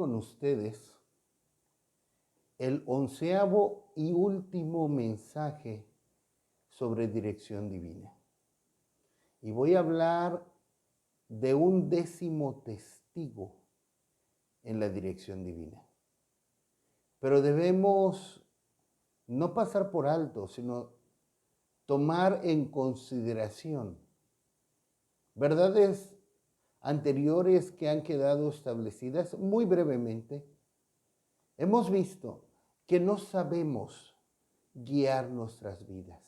con ustedes el 11º y último mensaje sobre dirección divina. Y voy a hablar de un 10º testigo en la dirección divina. Pero debemos no pasar por alto, sino tomar en consideración verdades anteriores que han quedado establecidas muy brevemente. Hemos visto que no sabemos guiar nuestras vidas.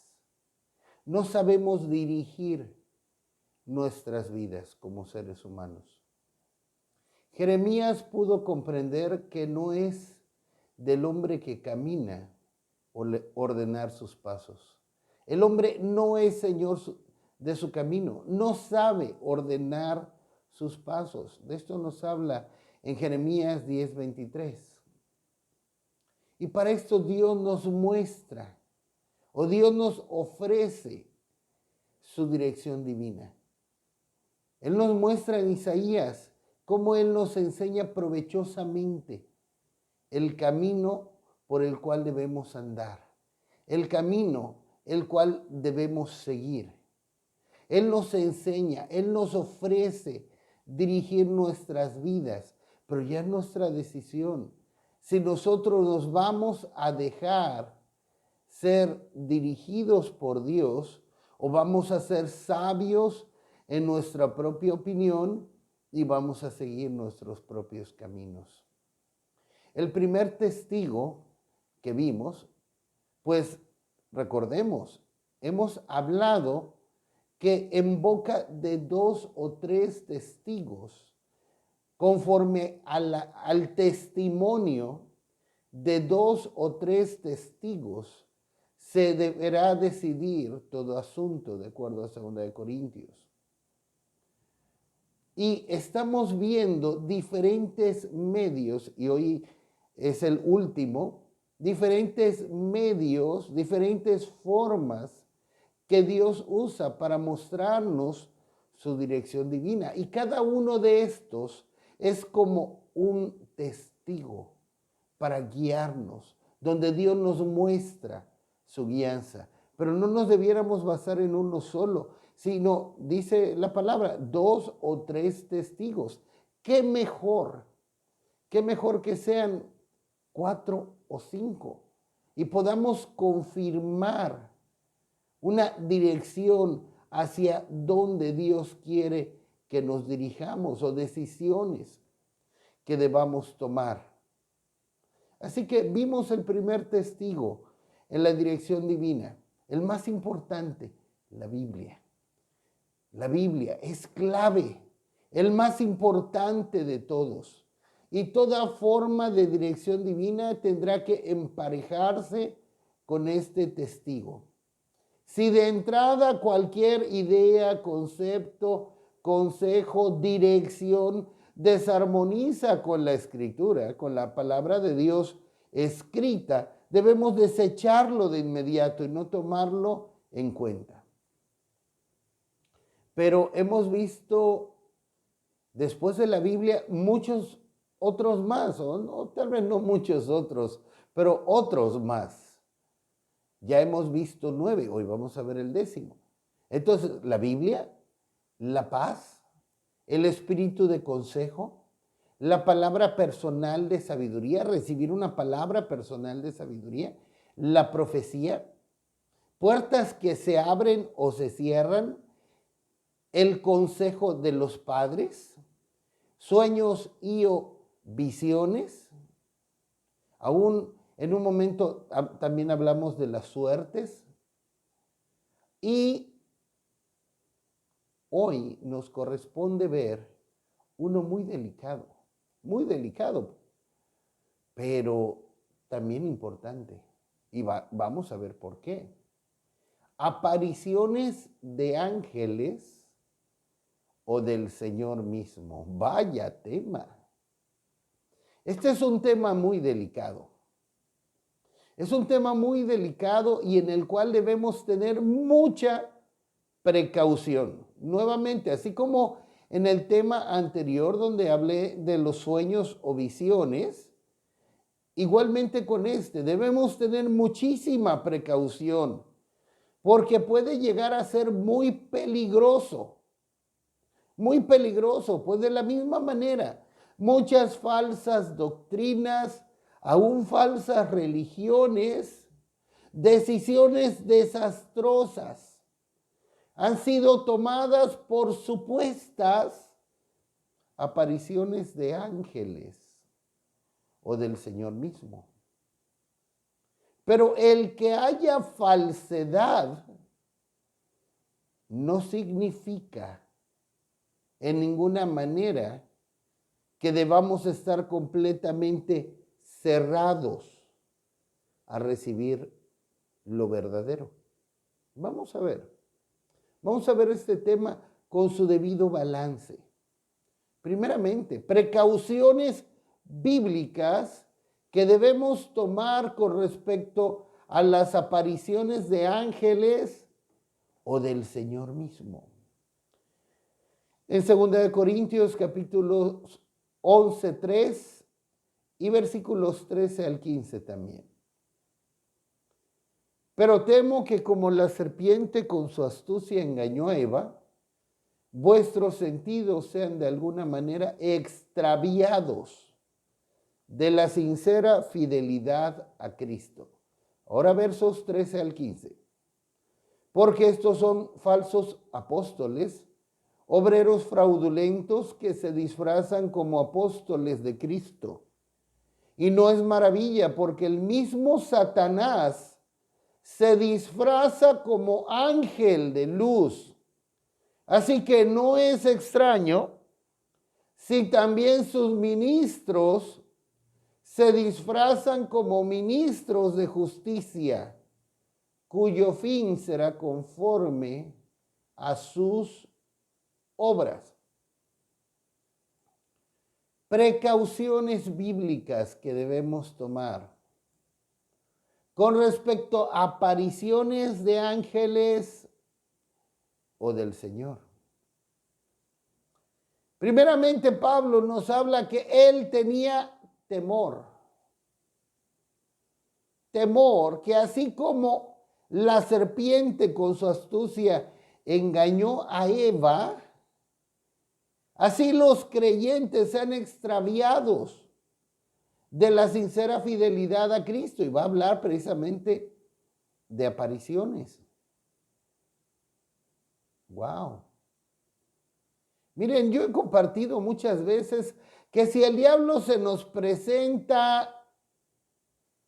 No sabemos dirigir nuestras vidas como seres humanos. Jeremías pudo comprender que no es del hombre que camina ordenar sus pasos. El hombre no es señor de su camino, no sabe ordenar sus pasos. De esto nos habla en Jeremías 10:23. Y para esto Dios nos muestra, o Dios nos ofrece su dirección divina. Él nos muestra en Isaías cómo Él nos enseña provechosamente el camino por el cual debemos andar, el camino el cual debemos seguir. Él nos enseña, Él nos ofrece dirigir nuestras vidas, pero ya es nuestra decisión. Si nosotros nos vamos a dejar ser dirigidos por Dios o vamos a ser sabios en nuestra propia opinión y vamos a seguir nuestros propios caminos. El primer testigo que vimos, pues recordemos, hemos hablado que en boca de 2 o 3 testigos, conforme al testimonio de 2 o 3 testigos, se deberá decidir todo asunto, de acuerdo a 2 Corintios. Y estamos viendo diferentes medios, y hoy es el último, diferentes medios, diferentes formas que Dios usa para mostrarnos su dirección divina. Y cada uno de estos es como un testigo para guiarnos, donde Dios nos muestra su guianza. Pero no nos debiéramos basar en uno solo, sino, dice la palabra, 2 o 3 testigos. ¿Qué mejor? ¿Qué mejor que sean 4 o 5? Y podamos confirmar una dirección hacia donde Dios quiere que nos dirijamos o decisiones que debamos tomar. Así que vimos el primer testigo en la dirección divina, el más importante, la Biblia. La Biblia es clave, el más importante de todos. Y toda forma de dirección divina tendrá que emparejarse con este testigo. Si de entrada cualquier idea, concepto, consejo, dirección desarmoniza con la Escritura, con la palabra de Dios escrita, debemos desecharlo de inmediato y no tomarlo en cuenta. Pero hemos visto después de la Biblia muchos otros más, o tal vez no muchos otros, pero otros más. Ya hemos visto 9, hoy vamos a ver el 10º. Entonces, la Biblia, la paz, el espíritu de consejo, la palabra personal de sabiduría, recibir una palabra personal de sabiduría, la profecía, puertas que se abren o se cierran, el consejo de los padres, sueños y o visiones. Aún en un momento también hablamos de las suertes. Y hoy nos corresponde ver uno muy delicado, pero también importante. Y vamos a ver por qué. Apariciones de ángeles o del Señor mismo. Vaya tema. Este es un tema muy delicado. Es un tema muy delicado y en el cual debemos tener mucha precaución. Nuevamente, así como en el tema anterior donde hablé de los sueños o visiones. Igualmente con este, debemos tener muchísima precaución porque puede llegar a ser muy peligroso, pues de la misma manera, muchas falsas doctrinas, aún falsas religiones, decisiones desastrosas han sido tomadas por supuestas apariciones de ángeles o del Señor mismo. Pero el que haya falsedad no significa en ninguna manera que debamos estar completamente cerrados a recibir lo verdadero. Vamos a ver este tema con su debido balance. Primeramente, precauciones bíblicas que debemos tomar con respecto a las apariciones de ángeles o del Señor mismo. En 2 Corintios capítulo 11, 3 y versículos 13 al 15 también. Pero temo que como la serpiente con su astucia engañó a Eva, vuestros sentidos sean de alguna manera extraviados de la sincera fidelidad a Cristo. Ahora versos 13 al 15. Porque estos son falsos apóstoles, obreros fraudulentos que se disfrazan como apóstoles de Cristo. Y no es maravilla, porque el mismo Satanás se disfraza como ángel de luz. Así que no es extraño si también sus ministros se disfrazan como ministros de justicia, cuyo fin será conforme a sus obras. Precauciones bíblicas que debemos tomar con respecto a apariciones de ángeles o del Señor. Primeramente, Pablo nos habla que él tenía temor, que así como la serpiente con su astucia engañó a Eva, así los creyentes sean extraviados de la sincera fidelidad a Cristo. Y va a hablar precisamente de apariciones. Wow. Miren, yo he compartido muchas veces que si el diablo se nos presenta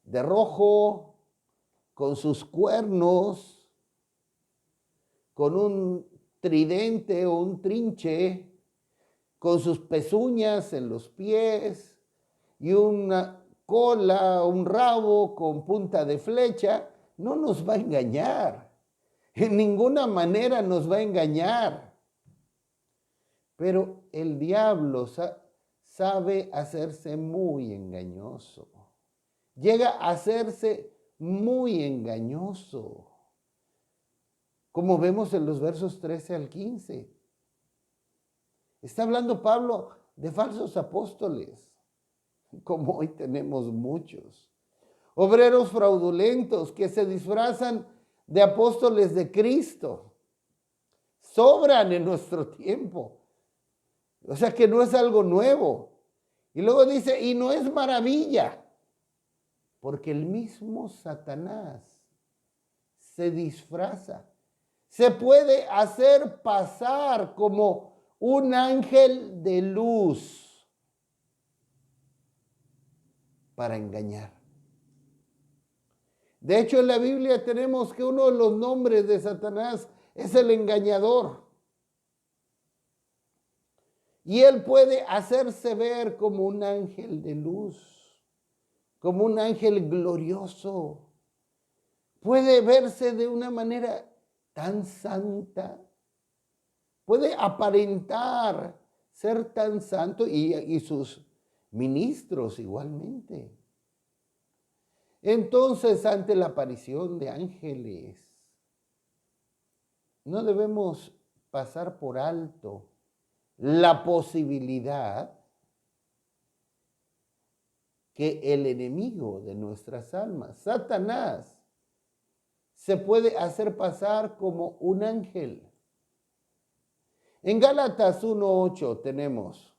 de rojo, con sus cuernos, con un tridente o un trinche, con sus pezuñas en los pies y una cola, un rabo con punta de flecha, no nos va a engañar. En ninguna manera nos va a engañar. Pero el diablo sabe hacerse muy engañoso. Llega a hacerse muy engañoso. Como vemos en los versos 13 al 15. Está hablando Pablo de falsos apóstoles, como hoy tenemos muchos. Obreros fraudulentos que se disfrazan de apóstoles de Cristo. Sobran en nuestro tiempo. O sea que no es algo nuevo. Y luego dice, y no es maravilla, porque el mismo Satanás se disfraza. Se puede hacer pasar como un ángel de luz para engañar. De hecho, en la Biblia tenemos que uno de los nombres de Satanás es el engañador. Y él puede hacerse ver como un ángel de luz, como un ángel glorioso. Puede verse de una manera tan santa. Puede aparentar ser tan santo y sus ministros igualmente. Entonces, ante la aparición de ángeles, no debemos pasar por alto la posibilidad que el enemigo de nuestras almas, Satanás, se puede hacer pasar como un ángel. En Gálatas 1:8 tenemos: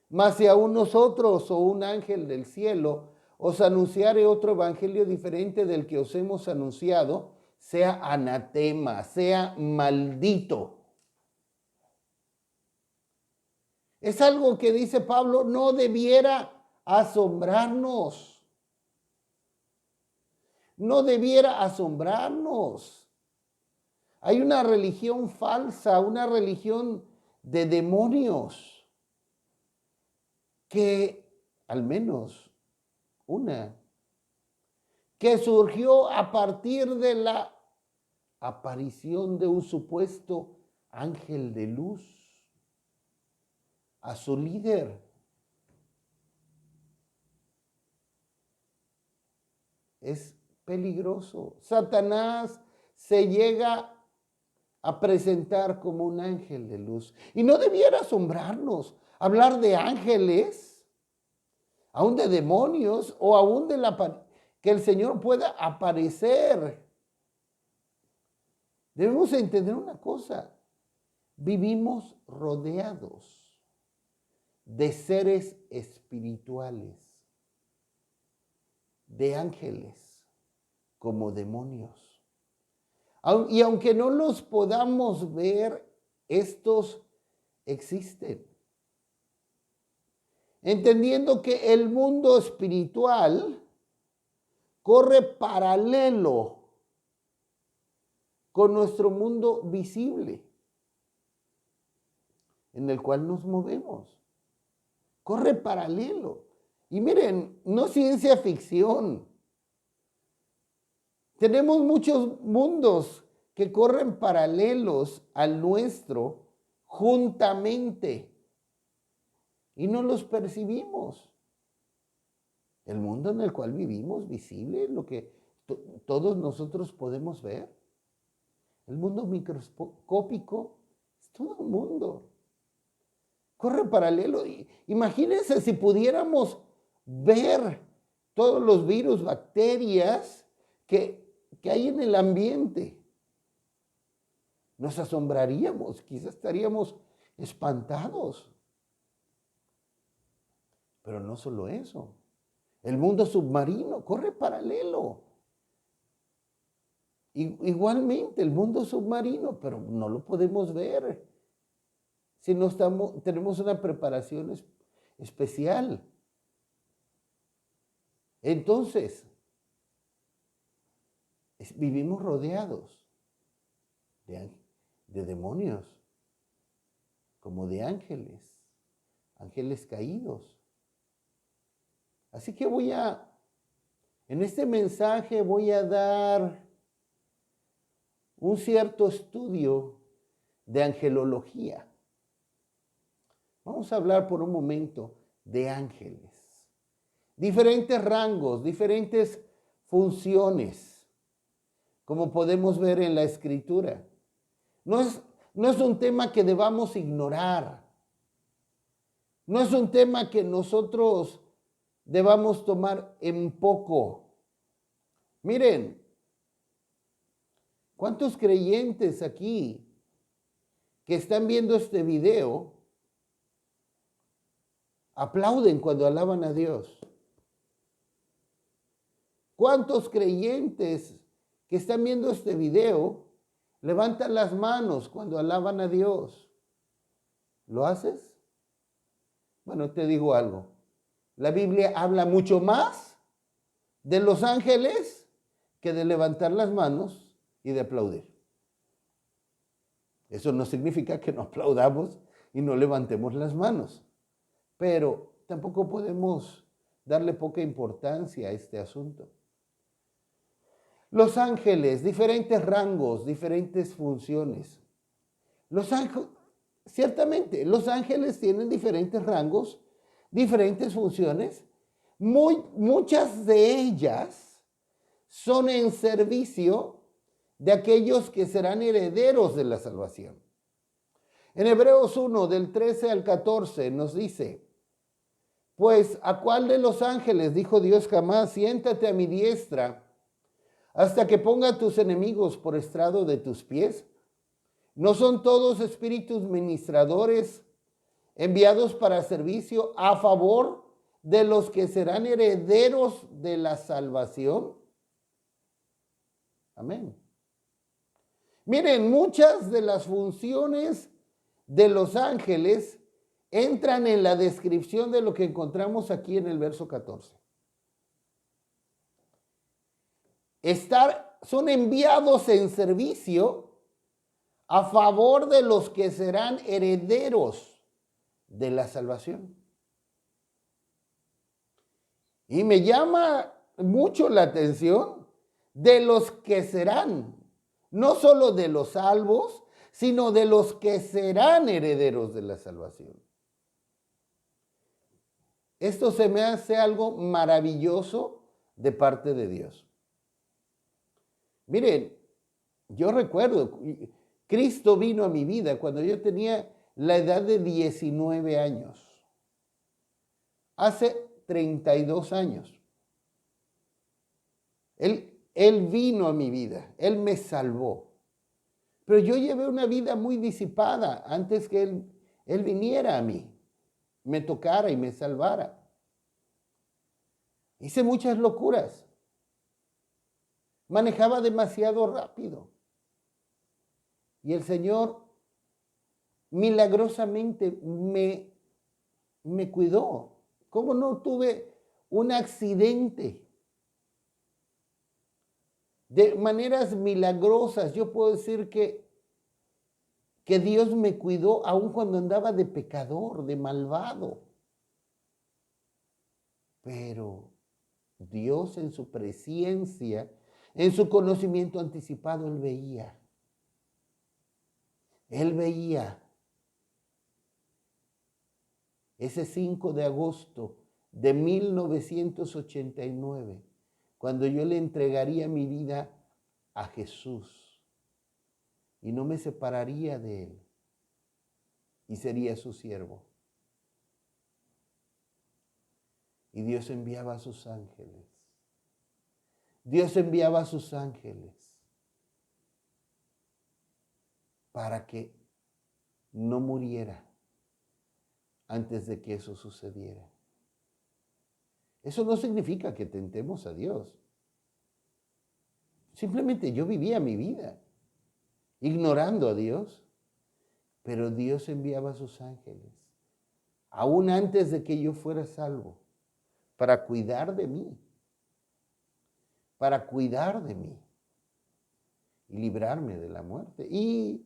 mas si aún nosotros o un ángel del cielo os anunciare otro evangelio diferente del que os hemos anunciado, sea anatema, sea maldito. Es algo que dice Pablo, no debiera asombrarnos. No debiera asombrarnos. Hay una religión falsa, una religión de demonios, que al menos una, que surgió a partir de la aparición de un supuesto ángel de luz a su líder. Es peligroso. Satanás se llega a presentar como un ángel de luz. Y no debiera asombrarnos hablar de ángeles, aún de demonios, o aún de que el Señor pueda aparecer. Debemos entender una cosa: vivimos rodeados de seres espirituales, de ángeles como demonios. Y aunque no los podamos ver, estos existen. Entendiendo que el mundo espiritual corre paralelo con nuestro mundo visible, en el cual nos movemos. Corre paralelo. Y miren, no ciencia ficción. Tenemos muchos mundos que corren paralelos al nuestro juntamente y no los percibimos. El mundo en el cual vivimos, visible, lo que todos nosotros podemos ver. El mundo microscópico es todo un mundo. Corre paralelo. Imagínense si pudiéramos ver todos los virus, bacterias que hay en el ambiente. Nos asombraríamos, quizás estaríamos espantados. Pero no solo eso. El mundo submarino corre paralelo. Igualmente el mundo submarino, pero no lo podemos ver si no tenemos una preparación especial. Entonces, vivimos rodeados de demonios, como de ángeles, ángeles caídos. Así que en este mensaje voy a dar un cierto estudio de angelología. Vamos a hablar por un momento de ángeles. Diferentes rangos, diferentes funciones, como podemos ver en la Escritura. No es un tema que debamos ignorar. No es un tema que nosotros debamos tomar en poco. Miren, ¿cuántos creyentes aquí que están viendo este video aplauden cuando alaban a Dios? ¿Cuántos creyentes que están viendo este video levantan las manos cuando alaban a Dios? ¿Lo haces? Bueno, te digo algo. La Biblia habla mucho más de los ángeles que de levantar las manos y de aplaudir. Eso no significa que no aplaudamos y no levantemos las manos, pero tampoco podemos darle poca importancia a este asunto. Los ángeles, diferentes rangos, diferentes funciones. Ciertamente, los ángeles tienen diferentes rangos, diferentes funciones. Muchas de ellas son en servicio de aquellos que serán herederos de la salvación. En Hebreos 1, del 13 al 14, nos dice, pues, ¿a cuál de los ángeles dijo Dios jamás, siéntate a mi diestra hasta que ponga a tus enemigos por estrado de tus pies? ¿No son todos espíritus ministradores enviados para servicio a favor de los que serán herederos de la salvación? Amén. Miren, muchas de las funciones de los ángeles entran en la descripción de lo que encontramos aquí en el verso 14. Son enviados en servicio a favor de los que serán herederos de la salvación. Y me llama mucho la atención de los que serán, no solo de los salvos, sino de los que serán herederos de la salvación. Esto se me hace algo maravilloso de parte de Dios. Miren, yo recuerdo, Cristo vino a mi vida cuando yo tenía la edad de 19 años. Hace 32 años. Él vino a mi vida, Él me salvó. Pero yo llevé una vida muy disipada antes que Él viniera a mí, me tocara y me salvara. Hice muchas locuras. Manejaba demasiado rápido. Y el Señor milagrosamente me cuidó. ¿Cómo no tuve un accidente? De maneras milagrosas, yo puedo decir que Dios me cuidó aun cuando andaba de pecador, de malvado. Pero Dios en su presciencia, en su conocimiento anticipado, Él veía. Él veía. Ese 5 de agosto de 1989, cuando yo le entregaría mi vida a Jesús y no me separaría de Él y sería su siervo. Y Dios enviaba a sus ángeles. Dios enviaba a sus ángeles para que no muriera antes de que eso sucediera. Eso no significa que tentemos a Dios. Simplemente yo vivía mi vida ignorando a Dios, pero Dios enviaba a sus ángeles, aún antes de que yo fuera salvo, para cuidar de mí, y librarme de la muerte. Y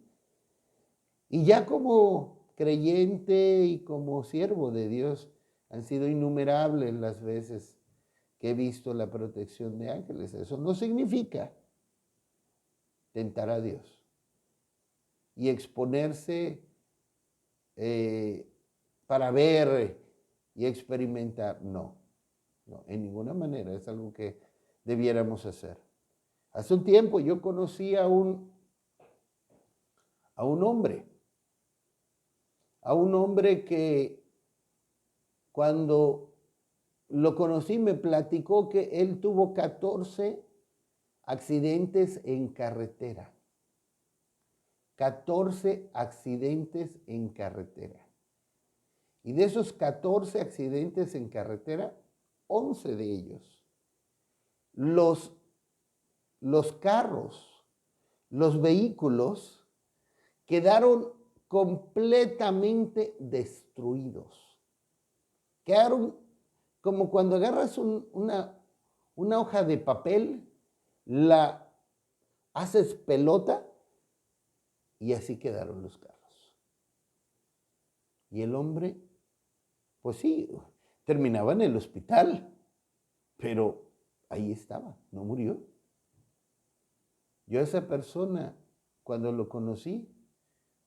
ya como creyente y como siervo de Dios, han sido innumerables las veces que he visto la protección de ángeles. Eso no significa tentar a Dios y exponerse para ver y experimentar. No, en ninguna manera es algo que debiéramos hacer. Hace un tiempo yo conocí a un hombre que cuando lo conocí me platicó que él tuvo 14 accidentes en carretera. 14 accidentes en carretera. Y de esos 14 accidentes en carretera, 11 de ellos, los carros, los vehículos, quedaron completamente destruidos. Quedaron como cuando agarras una hoja de papel, la haces pelota y así quedaron los carros. Y el hombre, pues sí, terminaba en el hospital, pero ahí estaba, no murió. Yo a esa persona, cuando lo conocí,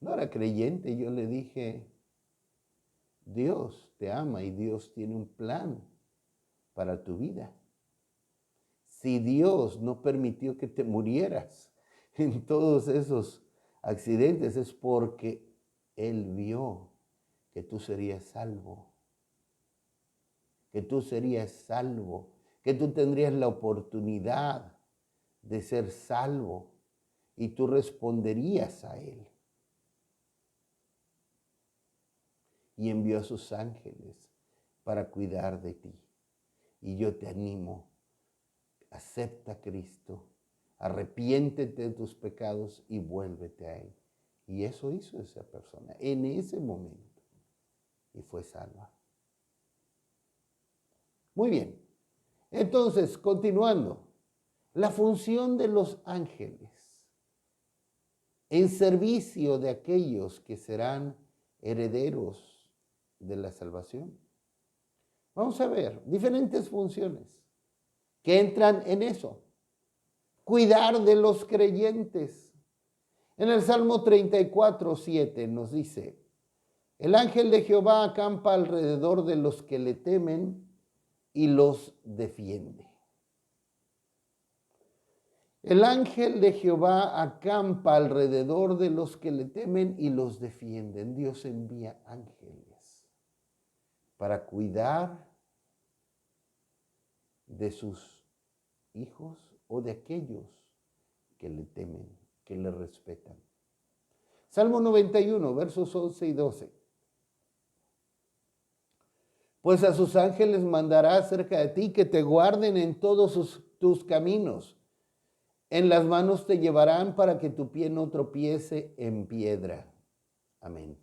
no era creyente, yo le dije, Dios te ama y Dios tiene un plan para tu vida. Si Dios no permitió que te murieras en todos esos accidentes, es porque Él vio que tú serías salvo, que tú serías salvo, que tú tendrías la oportunidad de ser salvo y tú responderías a Él. Y envió a sus ángeles para cuidar de ti. Y yo te animo, acepta a Cristo, arrepiéntete de tus pecados y vuélvete a Él. Y eso hizo esa persona en ese momento y fue salva. Muy bien, entonces, continuando, la función de los ángeles en servicio de aquellos que serán herederos de la salvación. Vamos a ver diferentes funciones que entran en eso. Cuidar de los creyentes. En el Salmo 34:7 nos dice, el ángel de Jehová acampa alrededor de los que le temen y los defiende. El ángel de Jehová acampa alrededor de los que le temen y los defienden. Dios envía ángeles para cuidar de sus hijos o de aquellos que le temen, que le respetan. Salmo 91, versos 11 y 12. Pues a sus ángeles mandará cerca de ti que te guarden en todos tus caminos. En las manos te llevarán para que tu pie no tropiece en piedra. Amén.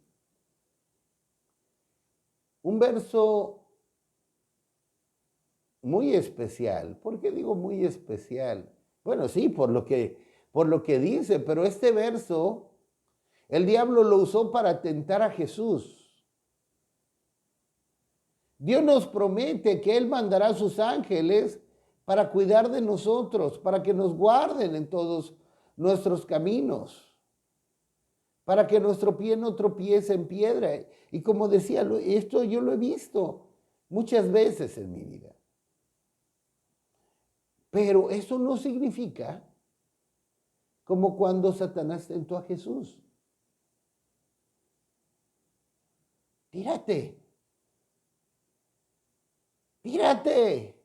Un verso muy especial. ¿Por qué digo muy especial? Bueno, sí, por lo que dice, pero este verso, el diablo lo usó para tentar a Jesús. Dios nos promete que Él mandará a sus ángeles para cuidar de nosotros, para que nos guarden en todos nuestros caminos, para que nuestro pie no tropiece en piedra. Y como decía, esto yo lo he visto muchas veces en mi vida. Pero eso no significa como cuando Satanás tentó a Jesús. Tírate. Tírate.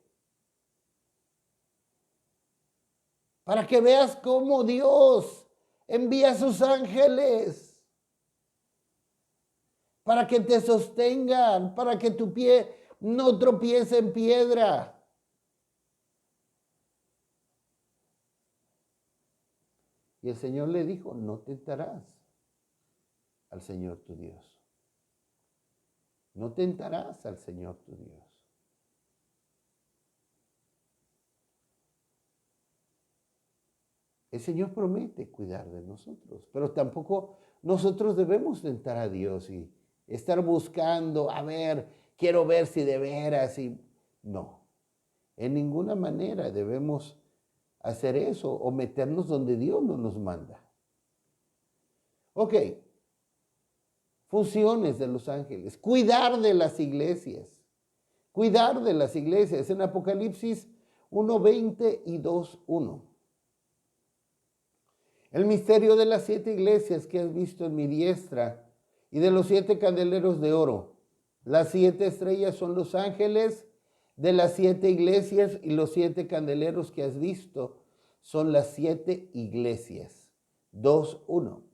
Para que veas cómo Dios envía a sus ángeles para que te sostengan, para que tu pie no tropiece en piedra. Y el Señor le dijo, no tentarás al Señor tu Dios. No tentarás al Señor tu Dios. El Señor promete cuidar de nosotros, pero tampoco nosotros debemos tentar a Dios y estar buscando, a ver, quiero ver si de veras, y no, en ninguna manera debemos hacer eso o meternos donde Dios no nos manda. Ok, funciones de los ángeles, cuidar de las iglesias, cuidar de las iglesias, en Apocalipsis 1:20 y 2:1. El misterio de las 7 iglesias que has visto en mi diestra y de los 7 candeleros de oro. Las 7 estrellas son los ángeles de las 7 iglesias y los 7 candeleros que has visto son las 7 iglesias. 2:1.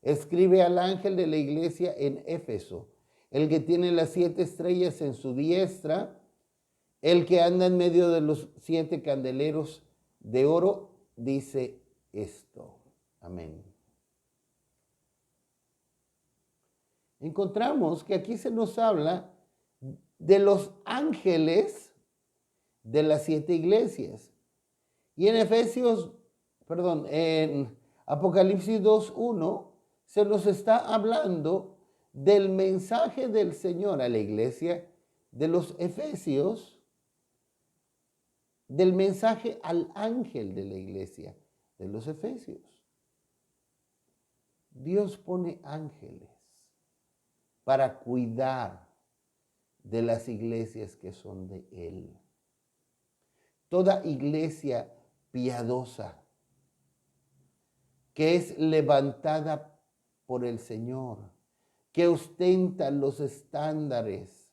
Escribe al ángel de la iglesia en Éfeso, el que tiene las 7 estrellas en su diestra, el que anda en medio de los 7 candeleros de oro, dice esto. Amén. Encontramos que aquí se nos habla de los ángeles de las 7 iglesias. Y en en Apocalipsis 2:1 se nos está hablando del mensaje del Señor a la iglesia de los Efesios, del mensaje al ángel de la iglesia de los Efesios. Dios pone ángeles para cuidar de las iglesias que son de Él. Toda iglesia piadosa que es levantada por el Señor, que ostenta los estándares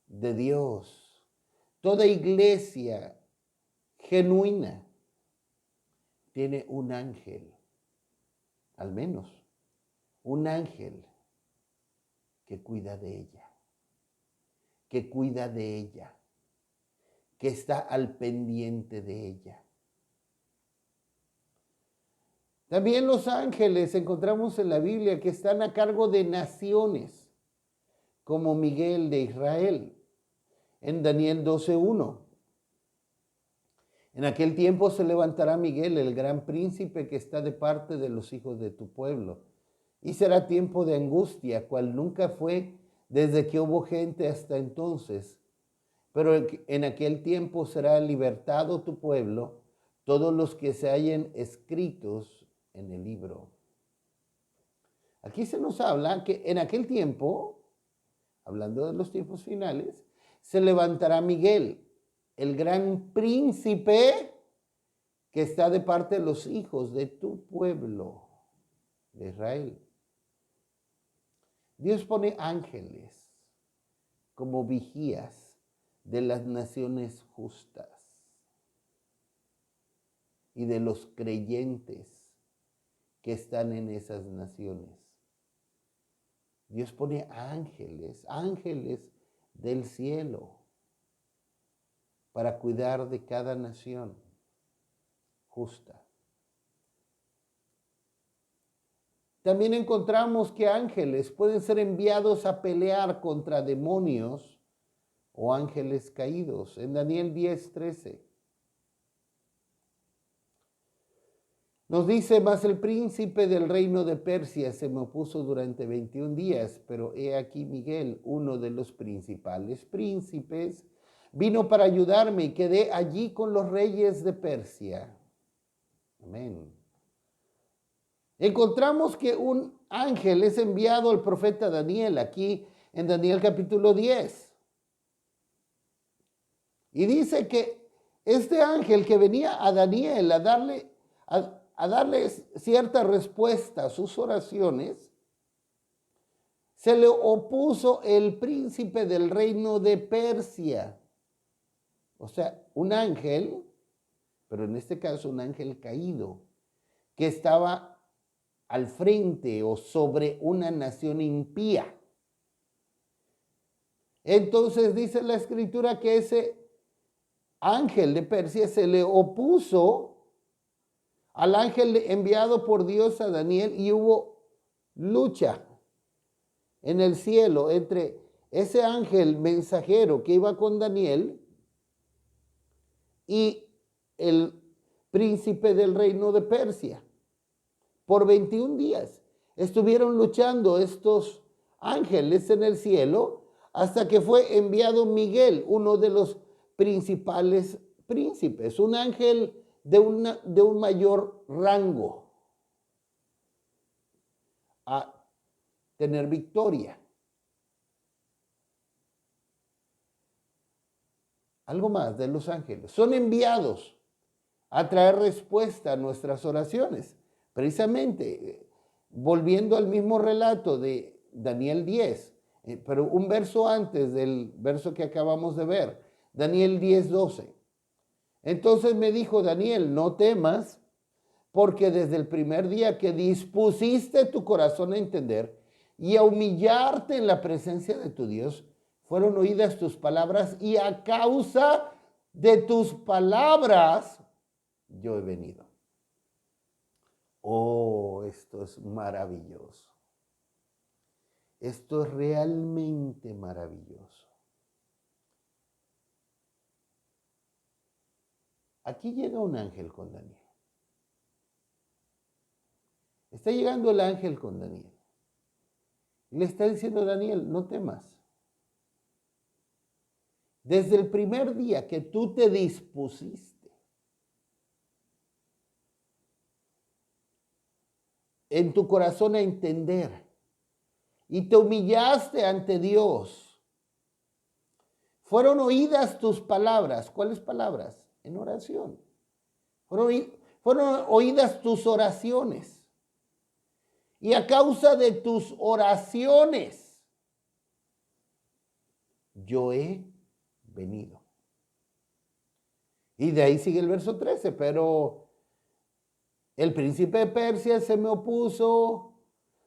de Dios. Toda iglesia genuina tiene un ángel, al menos un ángel que cuida de ella, que cuida de ella, que está al pendiente de ella. También los ángeles encontramos en la Biblia que están a cargo de naciones, como Miguel de Israel, en Daniel 12:1. En aquel tiempo se levantará Miguel, el gran príncipe que está de parte de los hijos de tu pueblo, y será tiempo de angustia, cual nunca fue desde que hubo gente hasta entonces. Pero en aquel tiempo será libertado tu pueblo, todos los que se hallen escritos en el libro. Aquí se nos habla que en aquel tiempo, hablando de los tiempos finales, se levantará Miguel, el gran príncipe que está de parte de los hijos de tu pueblo, de Israel. Dios pone ángeles como vigías de las naciones justas y de los creyentes que están en esas naciones. Dios pone ángeles, ángeles del cielo para cuidar de cada nación justa. También encontramos que ángeles pueden ser enviados a pelear contra demonios o ángeles caídos. En Daniel 10:13 nos dice: mas el príncipe del reino de Persia se me opuso durante 21 días, pero he aquí Miguel, uno de los principales príncipes, vino para ayudarme y quedé allí con los reyes de Persia. Amén. Encontramos que un ángel es enviado al profeta Daniel, aquí en Daniel capítulo 10. Y dice que este ángel que venía a Daniel a darle cierta respuesta a sus oraciones, se le opuso el príncipe del reino de Persia. O sea, un ángel, pero en este caso un ángel caído, que estaba al frente o sobre una nación impía. Entonces dice la escritura que ese ángel de Persia se le opuso al ángel enviado por Dios a Daniel y hubo lucha en el cielo entre ese ángel mensajero que iba con Daniel y el príncipe del reino de Persia. Por 21 días estuvieron luchando estos ángeles en el cielo hasta que fue enviado Miguel, uno de los principales príncipes, un ángel de un mayor rango, a tener victoria. Algo más de los ángeles. Son enviados a traer respuesta a nuestras oraciones. Precisamente, volviendo al mismo relato de Daniel 10, pero un verso antes del verso que acabamos de ver, Daniel 10:12. Entonces me dijo Daniel: no temas, porque desde el primer día que dispusiste tu corazón a entender y a humillarte en la presencia de tu Dios, fueron oídas tus palabras, y a causa de tus palabras yo he venido. Oh, esto es maravilloso. Esto es realmente maravilloso. Aquí llega un ángel con Daniel. Está llegando el ángel con Daniel. Y le está diciendo a Daniel: no temas. Desde el primer día que tú te dispusiste en tu corazón a entender y te humillaste ante Dios, fueron oídas tus palabras. ¿Cuáles palabras? En oración. Fueron oídas tus oraciones. Y a causa de tus oraciones, yo he venido. Y de ahí sigue el verso 13, pero el príncipe de Persia se me opuso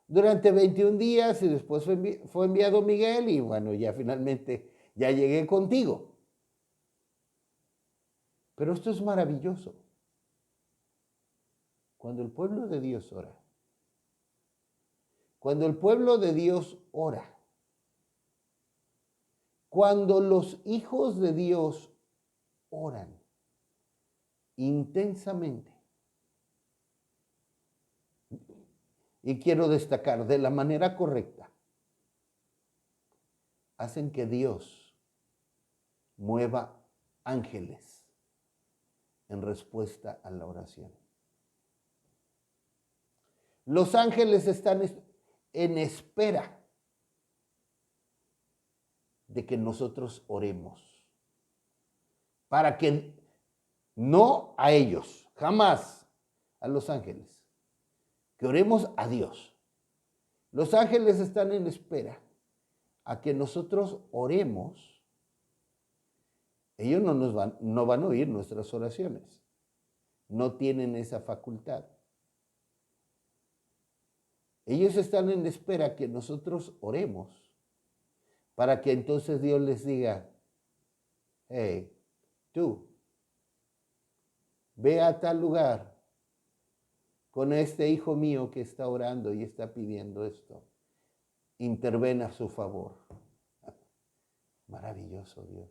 durante 21 días y después fue enviado Miguel y bueno, ya finalmente ya llegué contigo. Pero esto es maravilloso. Cuando el pueblo de Dios ora, cuando el pueblo de Dios ora, cuando los hijos de Dios oran intensamente, y quiero destacar, de la manera correcta, hacen que Dios mueva ángeles en respuesta a la oración. Los ángeles están en espera de que nosotros oremos, para que no a ellos, jamás a los ángeles, que oremos a Dios. Los ángeles están en espera a que nosotros oremos. Ellos no van a oír nuestras oraciones, no tienen esa facultad. Ellos están en espera que nosotros oremos, para que entonces Dios les diga, hey, tú, ve a tal lugar con este hijo mío que está orando y está pidiendo esto. Interven a su favor. Maravilloso Dios.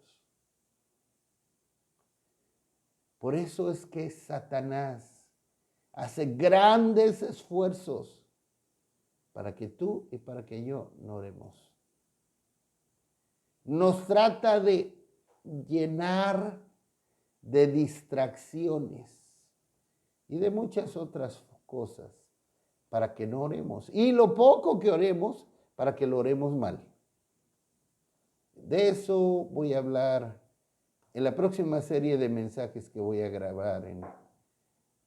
Por eso es que Satanás hace grandes esfuerzos para que tú y para que yo no oremos. Nos trata de llenar de distracciones y de muchas otras cosas para que no oremos. Y lo poco que oremos, para que lo oremos mal. De eso voy a hablar en la próxima serie de mensajes que voy a grabar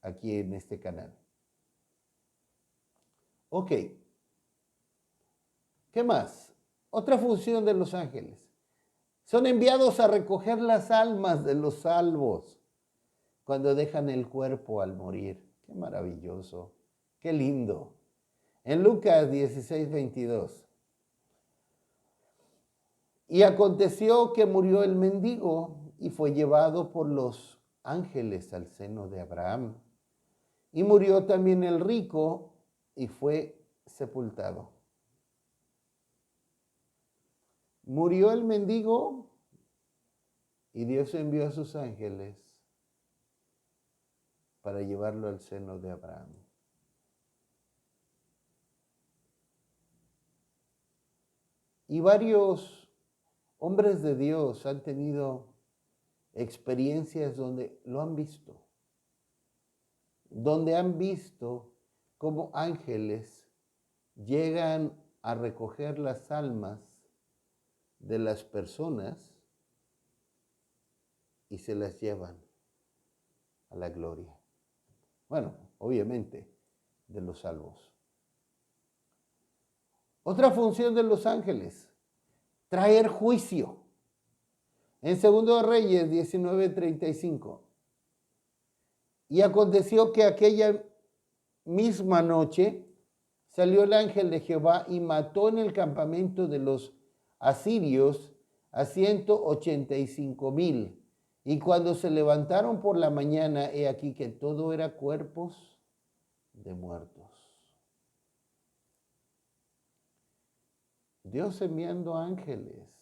aquí en este canal. Ok. ¿Qué más? Otra función de los ángeles. Son enviados a recoger las almas de los salvos cuando dejan el cuerpo al morir. Qué maravilloso, qué lindo. En Lucas 16:22. Y aconteció que murió el mendigo y fue llevado por los ángeles al seno de Abraham. Y murió también el rico y fue sepultado. Murió el mendigo y Dios envió a sus ángeles para llevarlo al seno de Abraham. Y varios hombres de Dios han tenido experiencias donde lo han visto, donde han visto cómo ángeles llegan a recoger las almas de las personas y se las llevan a la gloria. Bueno, obviamente, de los salvos. Otra función de los ángeles, traer juicio. En 2 Reyes 19:35. Y aconteció que aquella misma noche salió el ángel de Jehová y mató en el campamento de los asirios a 185,000. Y cuando se levantaron por la mañana, he aquí que todo era cuerpos de muertos. Dios enviando ángeles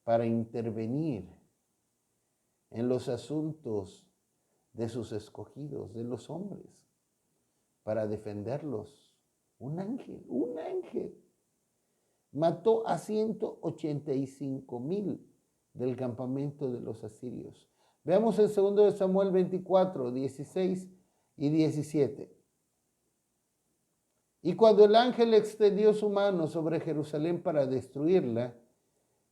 para intervenir en los asuntos de sus escogidos, de los hombres, para defenderlos. Un ángel. Mató a 185,000 del campamento de los asirios. Veamos en 2 Samuel 24, 16 y 17. Y cuando el ángel extendió su mano sobre Jerusalén para destruirla,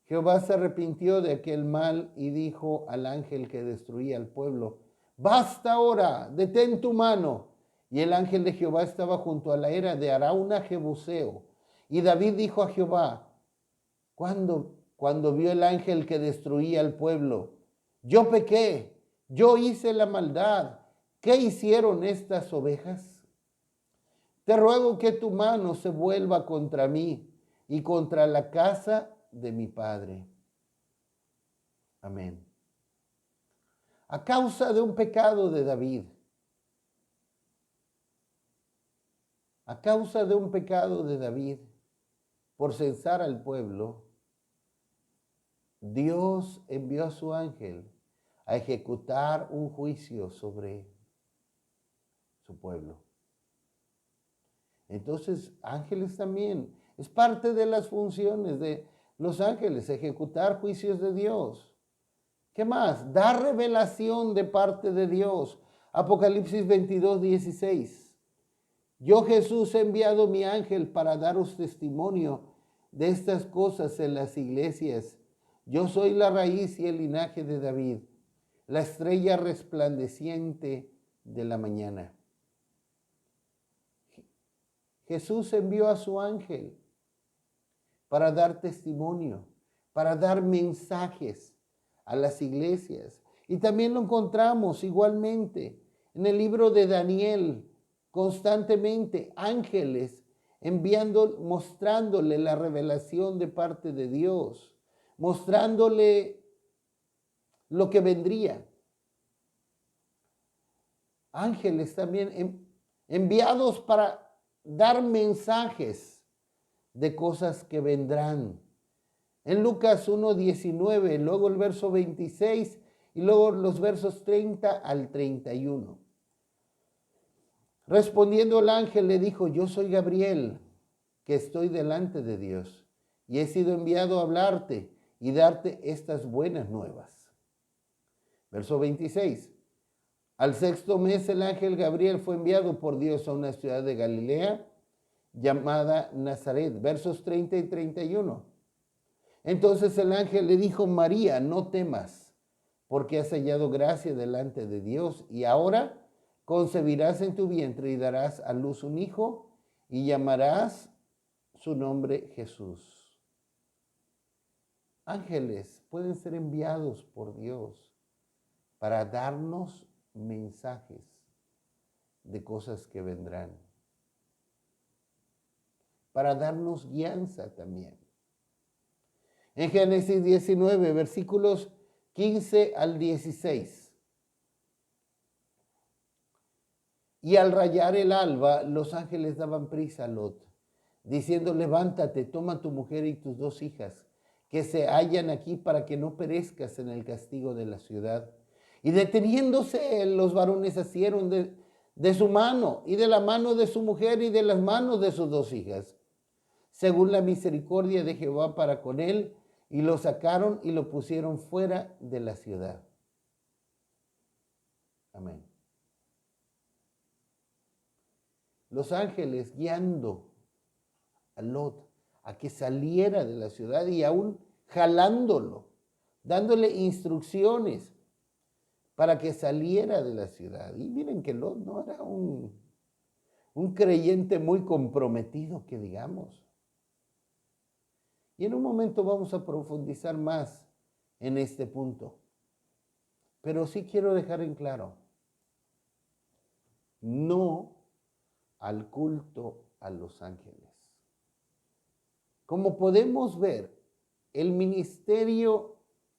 Jehová se arrepintió de aquel mal y dijo al ángel que destruía al pueblo, basta ahora, detén tu mano. Y el ángel de Jehová estaba junto a la era de Arauna Jebuseo. Y David dijo a Jehová, Cuando vio el ángel que destruía al pueblo. Yo pequé, yo hice la maldad. ¿Qué hicieron estas ovejas? Te ruego que tu mano se vuelva contra mí y contra la casa de mi padre. Amén. A causa de un pecado de David, a causa de un pecado de David, por censar al pueblo, Dios envió a su ángel a ejecutar un juicio sobre su pueblo. Entonces, ángeles también, es parte de las funciones de los ángeles, ejecutar juicios de Dios. ¿Qué más? Dar revelación de parte de Dios. Apocalipsis 22, 16. Yo, Jesús, he enviado mi ángel para daros testimonio de estas cosas en las iglesias. Yo soy la raíz y el linaje de David, la estrella resplandeciente de la mañana. Jesús envió a su ángel para dar testimonio, para dar mensajes a las iglesias. Y también lo encontramos igualmente en el libro de Daniel, constantemente ángeles mostrándole la revelación de parte de Dios, mostrándole lo que vendría. Ángeles también enviados para dar mensajes de cosas que vendrán. En Lucas 1:19, luego el verso 26 y luego los versos 30 al 31. Respondiendo el ángel le dijo, yo soy Gabriel, que estoy delante de Dios, y he sido enviado a hablarte y darte estas buenas nuevas. Verso 26. Al sexto mes el ángel Gabriel fue enviado por Dios a una ciudad de Galilea llamada Nazaret. Versos 30 y 31. Entonces el ángel le dijo, María, no temas, porque has hallado gracia delante de Dios, y ahora concebirás en tu vientre y darás a luz un hijo, y llamarás su nombre Jesús. Ángeles pueden ser enviados por Dios para darnos mensajes de cosas que vendrán, para darnos guianza también. En Génesis 19, versículos 15 al 16. Y al rayar el alba, los ángeles daban prisa a Lot, diciendo, levántate, toma tu mujer y tus 2 hijas, que se hallan aquí para que no perezcas en el castigo de la ciudad. Y deteniéndose, los varones asieron de su mano y de la mano de su mujer y de las manos de sus 2 hijas, según la misericordia de Jehová para con él, y lo sacaron y lo pusieron fuera de la ciudad. Amén. Los ángeles guiando a Lot a que saliera de la ciudad y aún jalándolo, dándole instrucciones para que saliera de la ciudad. Y miren que Lot no era un creyente muy comprometido, que digamos. Y en un momento vamos a profundizar más en este punto. Pero sí quiero dejar en claro, no al culto a los ángeles. Como podemos ver, el ministerio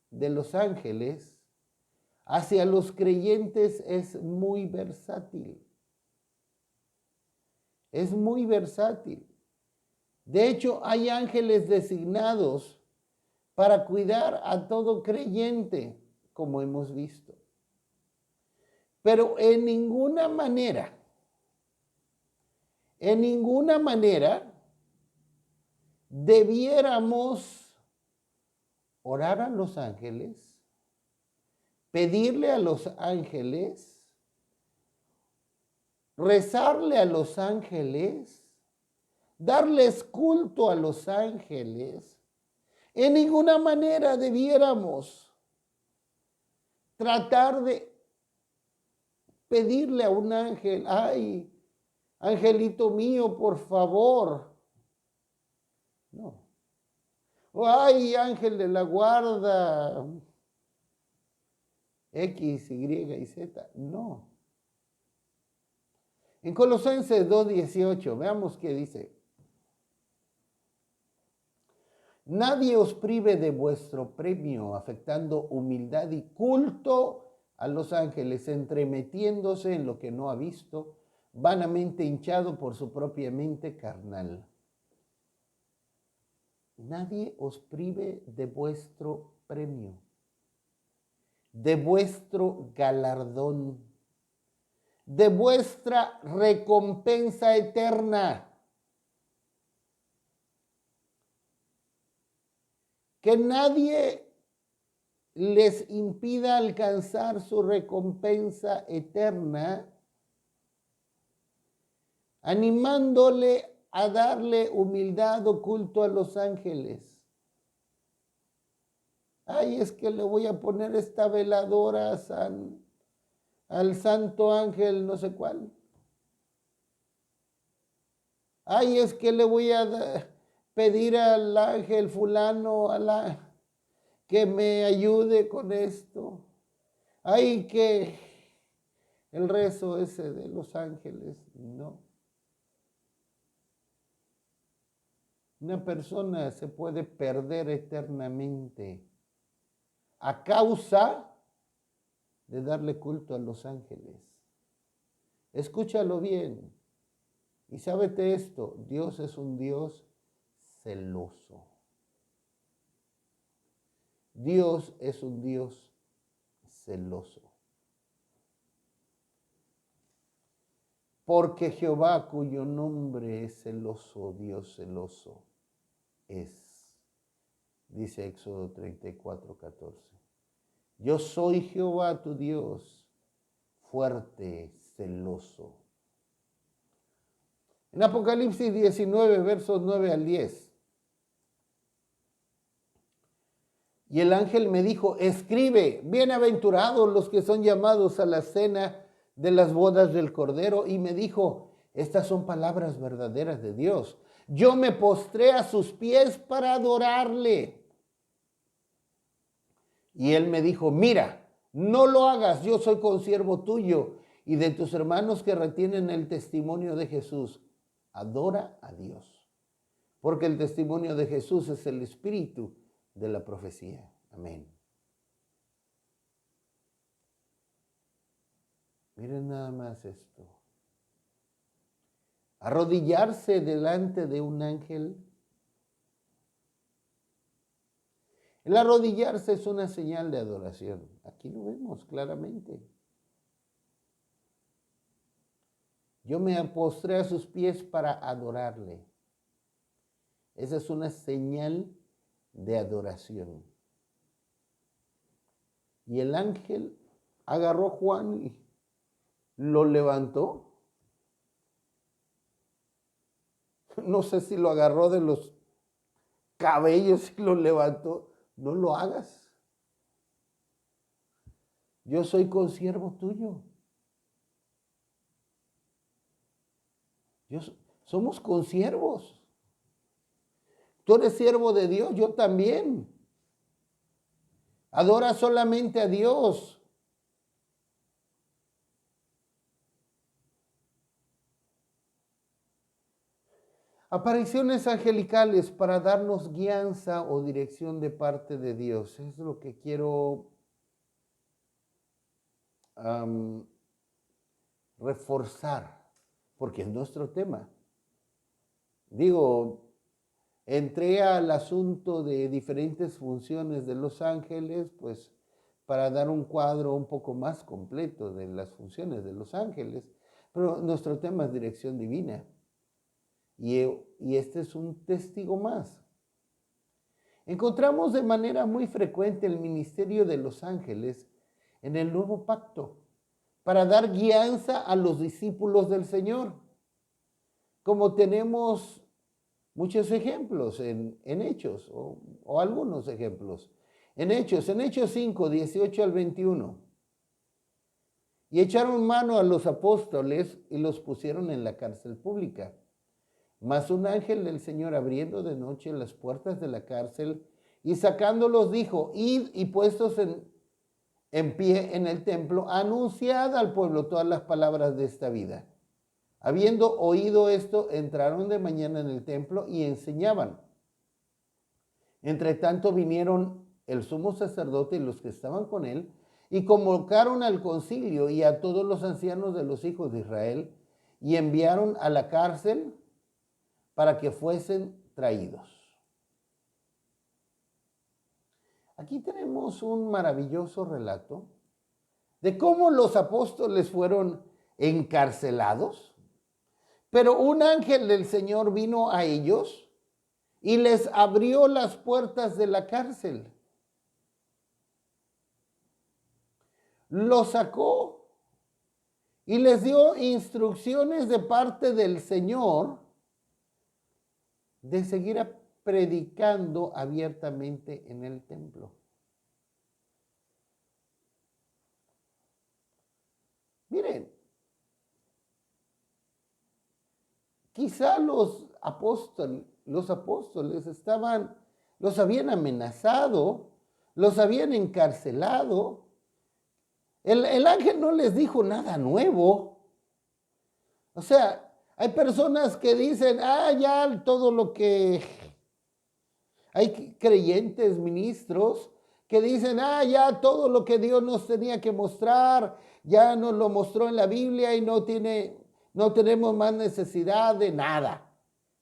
de los ángeles hacia los creyentes es muy versátil. Es muy versátil. De hecho, hay ángeles designados para cuidar a todo creyente, como hemos visto. Pero en ninguna manera debiéramos orar a los ángeles, pedirle a los ángeles, rezarle a los ángeles, darles culto a los ángeles. En ninguna manera debiéramos tratar de pedirle a un ángel, ay, angelito mío, por favor. No. ¡Ay, ángel de la guarda! X, Y y Z. No. En Colosenses 2:18, veamos qué dice. Nadie os prive de vuestro premio, afectando humildad y culto a los ángeles, entremetiéndose en lo que no ha visto, vanamente hinchado por su propia mente carnal. Nadie os prive de vuestro premio, de vuestro galardón, de vuestra recompensa eterna. Que nadie les impida alcanzar su recompensa eterna, animándole a darle humildad o culto a los ángeles. Ay, es que le voy a poner esta veladora al santo ángel no sé cuál. Ay, es que le voy a pedir al ángel fulano que me ayude con esto. Ay, que el rezo ese de los ángeles, no. Una persona se puede perder eternamente a causa de darle culto a los ángeles. Escúchalo bien y sábete esto, Dios es un Dios celoso. Dios es un Dios celoso. Porque Jehová, cuyo nombre es celoso, Dios celoso es. Dice Éxodo 34:14. Yo soy Jehová tu Dios, fuerte, celoso. En Apocalipsis 19, versos 9 al 10. Y el ángel me dijo, escribe, bienaventurados los que son llamados a la cena de las bodas del Cordero. Y me dijo, estas son palabras verdaderas de Dios. Yo me postré a sus pies para adorarle. Y él me dijo, mira, no lo hagas, yo soy consiervo tuyo y de tus hermanos que retienen el testimonio de Jesús. Adora a Dios, porque el testimonio de Jesús es el espíritu de la profecía. Amén. Miren nada más esto. Arrodillarse delante de un ángel. El arrodillarse es una señal de adoración. Aquí lo vemos claramente. Yo me postré a sus pies para adorarle. Esa es una señal de adoración. Y el ángel agarró a Juan y lo levantó. No sé si lo agarró de los cabellos y lo levantó. No lo hagas. Yo soy consiervo tuyo. Somos consiervos. Tú eres siervo de Dios, yo también. Adora solamente a Dios. Apariciones angelicales para darnos guianza o dirección de parte de Dios. Es lo que quiero reforzar, porque es nuestro tema. Digo, entré al asunto de diferentes funciones de los ángeles, pues para dar un cuadro un poco más completo de las funciones de los ángeles, pero nuestro tema es dirección divina. Y este es un testigo más. Encontramos de manera muy frecuente el ministerio de los ángeles en el Nuevo Pacto para dar guianza a los discípulos del Señor. Como tenemos muchos ejemplos en Hechos, o algunos ejemplos. En Hechos 5, 18 al 21. Y echaron mano a los apóstoles y los pusieron en la cárcel pública. Mas un ángel del Señor, abriendo de noche las puertas de la cárcel y sacándolos, dijo: id y puestos en pie en el templo, anunciad al pueblo todas las palabras de esta vida. Habiendo oído esto, entraron de mañana en el templo y enseñaban. Entre tanto vinieron el sumo sacerdote y los que estaban con él, y convocaron al concilio y a todos los ancianos de los hijos de Israel, y enviaron a la cárcel para que fuesen traídos. Aquí tenemos un maravilloso relato de cómo los apóstoles fueron encarcelados, pero un ángel del Señor vino a ellos y les abrió las puertas de la cárcel. Los sacó y les dio instrucciones de parte del Señor de seguir predicando abiertamente en el templo. Miren, quizá los apóstoles los habían amenazado, los habían encarcelado. El ángel no les dijo nada nuevo. O sea, hay personas que dicen, ya todo lo que... Hay creyentes, ministros, que dicen, ya todo lo que Dios nos tenía que mostrar, ya nos lo mostró en la Biblia y no tenemos más necesidad de nada.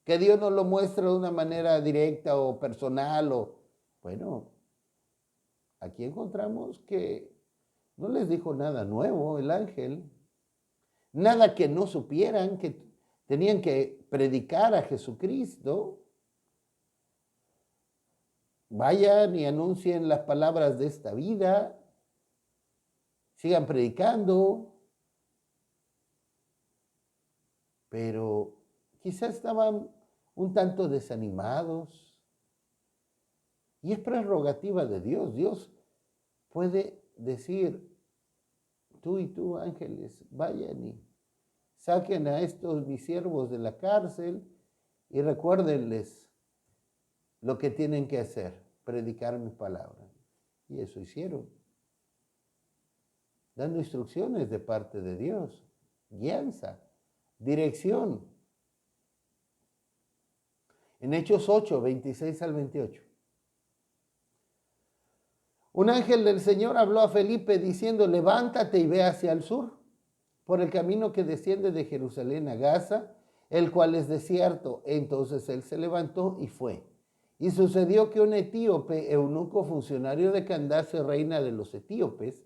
Que Dios nos lo muestre de una manera directa o personal. Bueno, aquí encontramos que no les dijo nada nuevo el ángel, nada que no supieran, que tenían que predicar a Jesucristo. Vayan y anuncien las palabras de esta vida, sigan predicando, pero quizás estaban un tanto desanimados. Y es prerrogativa de Dios. Dios puede decir, tú y tú, ángeles, vayan y saquen a estos mis siervos de la cárcel y recuérdenles lo que tienen que hacer, predicar mi palabra. Y eso hicieron, dando instrucciones de parte de Dios, guianza, dirección. En Hechos 8, 26 al 28. Un ángel del Señor habló a Felipe diciendo, levántate y ve hacia el sur, por el camino que desciende de Jerusalén a Gaza, el cual es desierto. Entonces él se levantó y fue. Y sucedió que un etíope, eunuco funcionario de Candace, reina de los etíopes,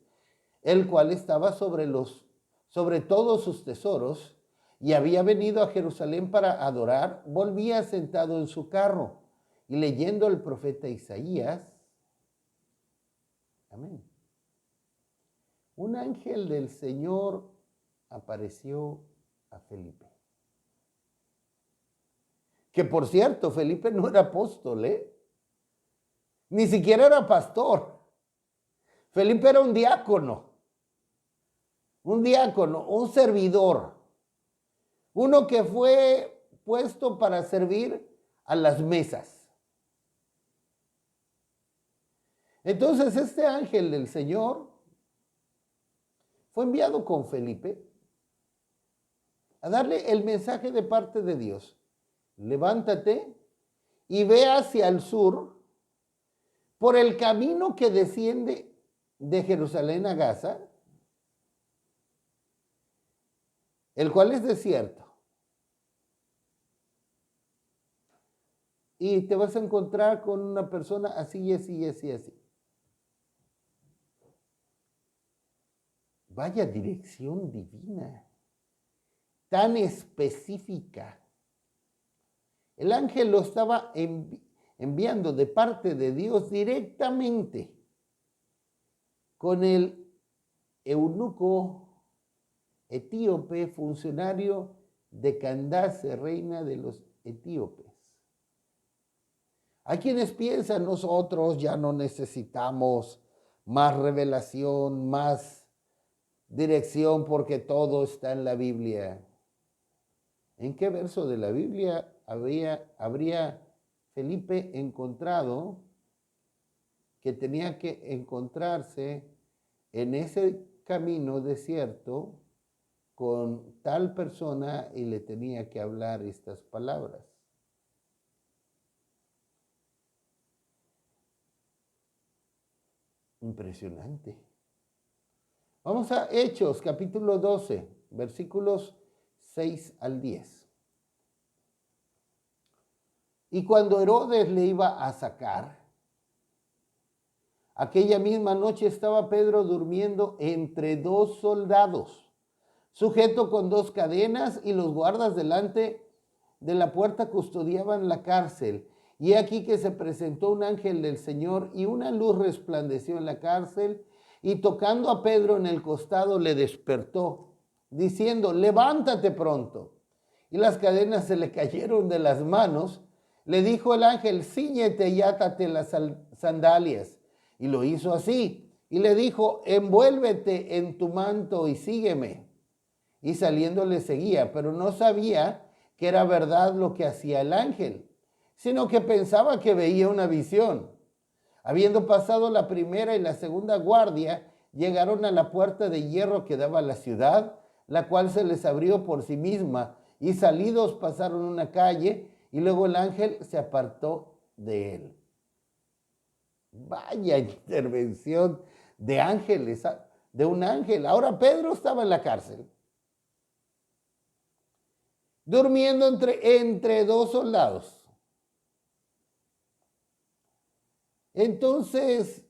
el cual estaba sobre todos sus tesoros, y había venido a Jerusalén para adorar, volvía sentado en su carro y leyendo el profeta Isaías. Amén. Un ángel del Señor apareció a Felipe. Que por cierto, Felipe no era apóstol, ni siquiera era pastor. Felipe era un diácono, un servidor, uno que fue puesto para servir a las mesas. Entonces este ángel del Señor fue enviado con Felipe a darle el mensaje de parte de Dios. Levántate y ve hacia el sur por el camino que desciende de Jerusalén a Gaza, el cual es desierto. Y te vas a encontrar con una persona así y así y así y así. Vaya dirección divina, tan específica. El ángel lo estaba enviando de parte de Dios directamente con el eunuco etíope, funcionario de Candace, reina de los etíopes. Hay quienes piensan, nosotros ya no necesitamos más revelación, más dirección, porque todo está en la Biblia. ¿En qué verso de la Biblia habría Felipe encontrado que tenía que encontrarse en ese camino desierto con tal persona y le tenía que hablar estas palabras. Impresionante. Vamos a Hechos, capítulo 12, versículos 6 al 10. Y cuando Herodes le iba a sacar, aquella misma noche estaba Pedro durmiendo entre dos soldados, sujeto con dos cadenas, y los guardas delante de la puerta custodiaban la cárcel. Y aquí que se presentó un ángel del Señor, y una luz resplandeció en la cárcel, y tocando a Pedro en el costado le despertó, diciendo: levántate pronto. Y las cadenas se le cayeron de las manos. Le dijo el ángel: cíñete y átate las sandalias. Y lo hizo así. Y le dijo: envuélvete en tu manto y sígueme. Y saliendo le seguía, pero no sabía que era verdad lo que hacía el ángel, sino que pensaba que veía una visión. Habiendo pasado la primera y la segunda guardia, llegaron a la puerta de hierro que daba a la ciudad, la cual se les abrió por sí misma, y salidos pasaron una calle, y luego el ángel se apartó de él. Vaya intervención de ángeles, de un ángel. Ahora Pedro estaba en la cárcel, durmiendo entre dos soldados. Entonces,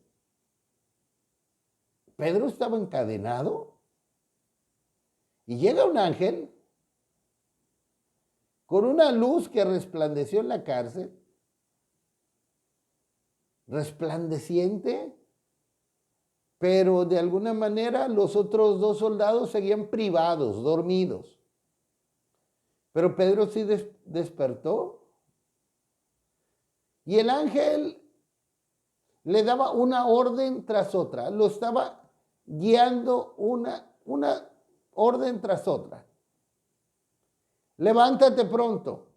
Pedro estaba encadenado y llega un ángel con una luz que resplandeció en la cárcel, resplandeciente, pero de alguna manera los otros dos soldados seguían privados, dormidos. Pero Pedro sí despertó, y el ángel le daba una orden tras otra, lo estaba guiando una orden tras otra. Levántate pronto.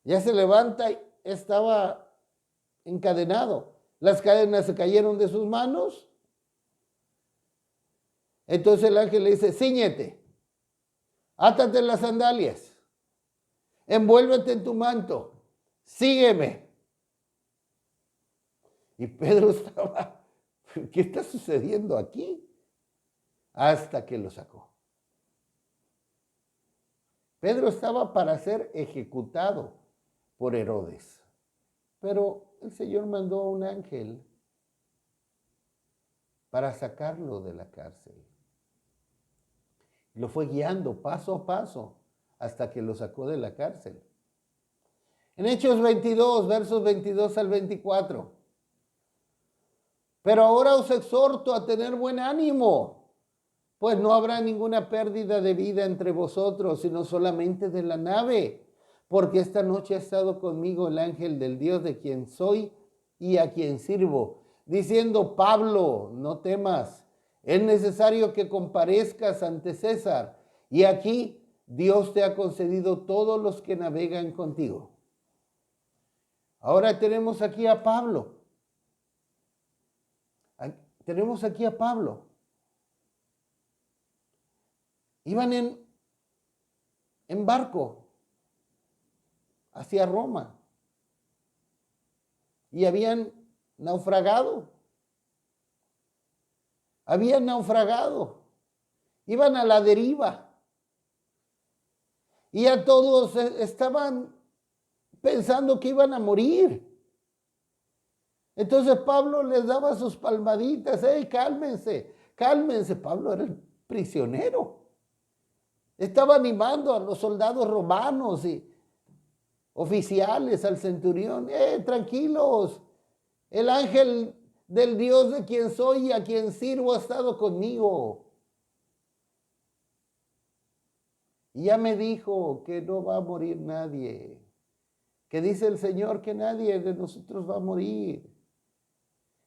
Ya se levanta y estaba encadenado. Las cadenas se cayeron de sus manos. Entonces el ángel le dice: cíñete, átate las sandalias, envuélvete en tu manto, sígueme. Y Pedro estaba: ¿qué está sucediendo aquí? Hasta que lo sacó. Pedro estaba para ser ejecutado por Herodes, pero el Señor mandó a un ángel para sacarlo de la cárcel. Lo fue guiando paso a paso hasta que lo sacó de la cárcel. En Hechos 22, versos 22 al 24. Pero ahora os exhorto a tener buen ánimo, pues no habrá ninguna pérdida de vida entre vosotros, sino solamente de la nave, porque esta noche ha estado conmigo el ángel del Dios de quien soy y a quien sirvo, diciendo: Pablo, no temas, es necesario que comparezcas ante César, y aquí Dios te ha concedido todos los que navegan contigo. Ahora tenemos aquí a Pablo. Tenemos aquí a Pablo. Iban en barco hacia Roma y habían naufragado. Iban a la deriva. Y a todos estaban pensando que iban a morir. Entonces Pablo les daba sus palmaditas: hey, cálmense, cálmense. Pablo era el prisionero. Estaba animando a los soldados romanos y oficiales, al centurión: tranquilos, el ángel del Dios de quien soy y a quien sirvo ha estado conmigo. Y ya me dijo que no va a morir nadie, que dice el Señor que nadie de nosotros va a morir.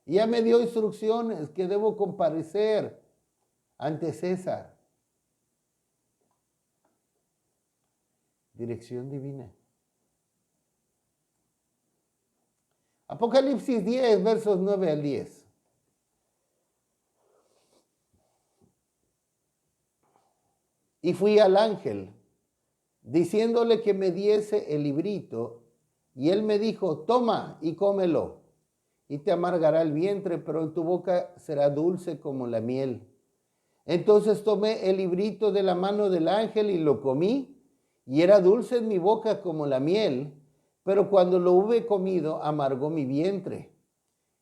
Y ya me dio instrucciones que debo comparecer ante César. Dirección divina. Apocalipsis 10, versos 9 al 10. Y fui al ángel, diciéndole que me diese el librito, y él me dijo, toma y cómelo, y te amargará el vientre, pero en tu boca será dulce como la miel. Entonces tomé el librito de la mano del ángel y lo comí, y era dulce en mi boca como la miel, pero cuando lo hube comido, amargó mi vientre.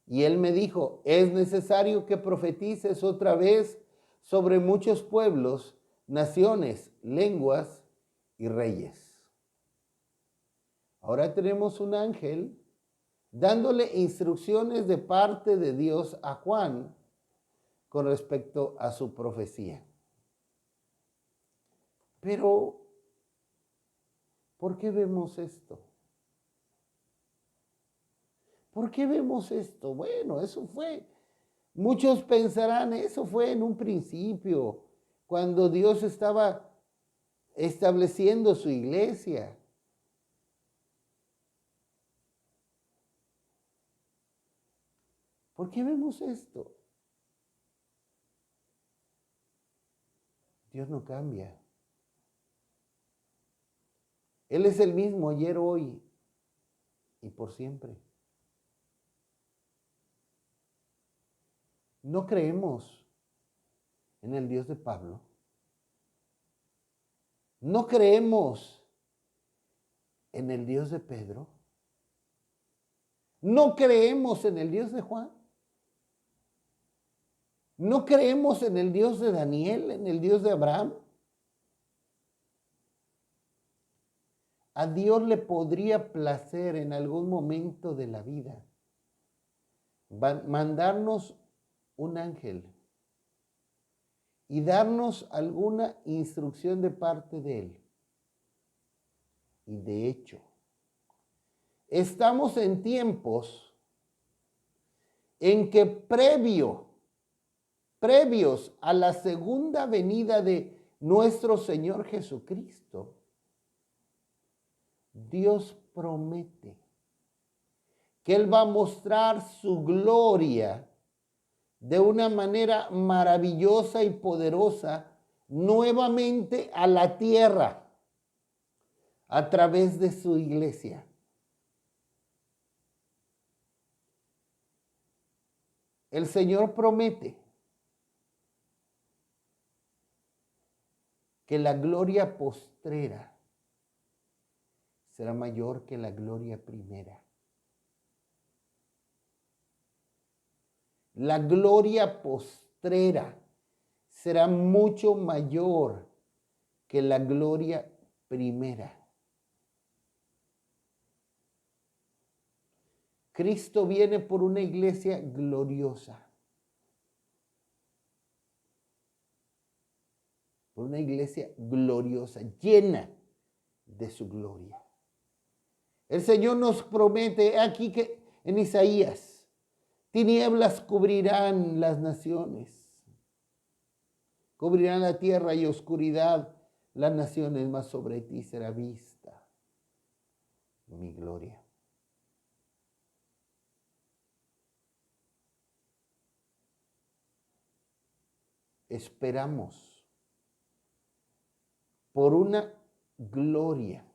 Y él me dijo, es necesario que profetices otra vez sobre muchos pueblos, naciones, lenguas y reyes. Ahora tenemos un ángel dándole instrucciones de parte de Dios a Juan con respecto a su profecía. Pero, ¿por qué vemos esto? ¿Por qué vemos esto? Bueno, muchos pensarán, eso fue en un principio, cuando Dios estaba estableciendo su iglesia. ¿Por qué vemos esto? Dios no cambia. Él es el mismo ayer, hoy y por siempre. No creemos en el Dios de Pablo. No creemos en el Dios de Pedro. No creemos en el Dios de Juan. No creemos en el Dios de Daniel, en el Dios de Abraham. A Dios le podría placer en algún momento de la vida mandarnos un ángel y darnos alguna instrucción de parte de él. Y de hecho, estamos en tiempos en que previos a la segunda venida de nuestro Señor Jesucristo, Dios promete que Él va a mostrar su gloria de una manera maravillosa y poderosa nuevamente a la tierra a través de su iglesia. El Señor promete que la gloria postrera será mayor que la gloria primera. La gloria postrera será mucho mayor que la gloria primera. Cristo viene por una iglesia gloriosa. Por una iglesia gloriosa, llena de su gloria. El Señor nos promete aquí que en Isaías, tinieblas cubrirán las naciones, cubrirán la tierra y oscuridad las naciones, mas sobre ti será vista mi gloria. Esperamos por una gloria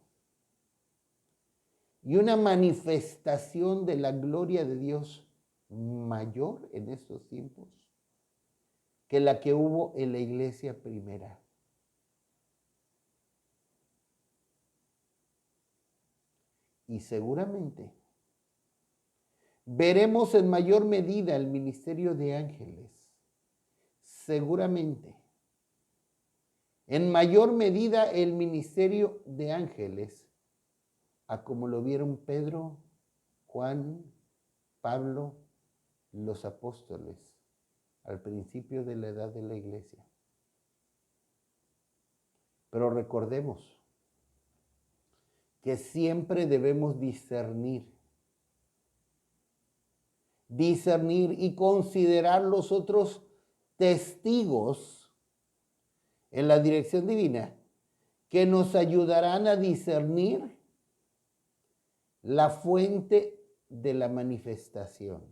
y una manifestación de la gloria de Dios mayor en estos tiempos que la que hubo en la iglesia primera. Y seguramente veremos en mayor medida el ministerio de ángeles. Seguramente. En mayor medida el ministerio de ángeles, a como lo vieron Pedro, Juan, Pablo, los apóstoles, al principio de la edad de la iglesia. Pero recordemos que siempre debemos discernir y considerar los otros testigos en la dirección divina que nos ayudarán a discernir la fuente de la manifestación.